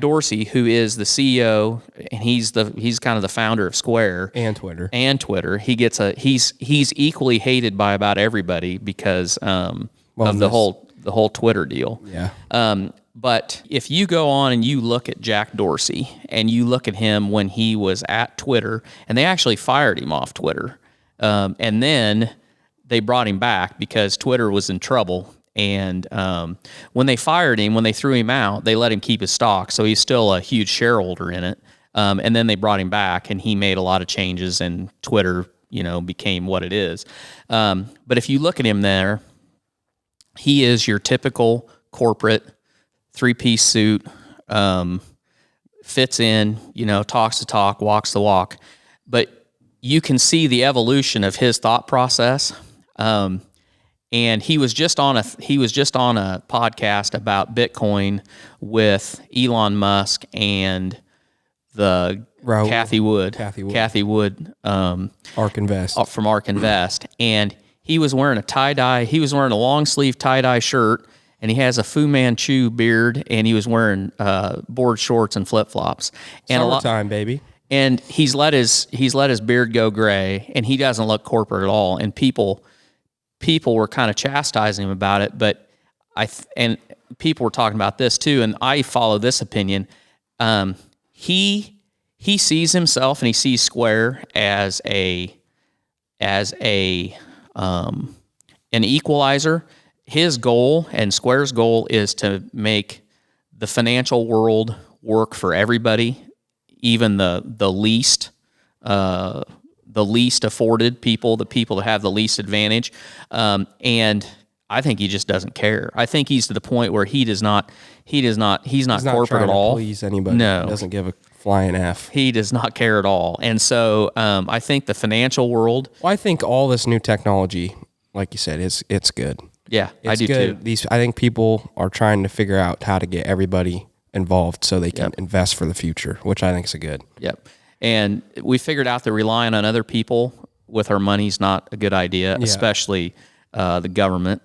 Dorsey, who is the CEO, and he's kind of the founder of Square and Twitter. He's equally hated by about everybody because of the whole Twitter deal. Yeah. But if you go on and you look at Jack Dorsey and you look at him when he was at Twitter, and they actually fired him off Twitter, and then they brought him back because Twitter was in trouble. And when they fired him, when they threw him out, they let him keep his stock. So he's still a huge shareholder in it. And then they brought him back, and he made a lot of changes, and Twitter, became what it is. But if you look at him there, he is your typical corporate three-piece suit, fits in, talks the talk, walks the walk. But you can see the evolution of his thought process. And he was just on a podcast about Bitcoin with Elon Musk and the Kathy Wood, Ark Invest, from Ark Invest, and he was wearing a tie-dye. He was wearing a long sleeve tie-dye shirt, and he has a Fu Manchu beard, and he was wearing board shorts and flip flops. And summertime, baby. And he's let his beard go gray, and he doesn't look corporate at all. And people were kind of chastising him about it, but and people were talking about this too, and I follow this opinion. He sees himself and he sees Square as an equalizer. His goal and Square's goal is to make the financial world work for everybody, even the least afforded people, the people that have the least advantage. And I think he just doesn't care. I think he's to the point where he's not corporate at all. Please anybody. No. He doesn't give a flying F. He does not care at all. And so I think the financial world. Well, I think all this new technology, like you said, it's good. Yeah, I do good. too. I think people are trying to figure out how to get everybody involved so they can invest for the future, which I think is good. Yep. And we figured out that relying on other people with our money is not a good idea, especially the government.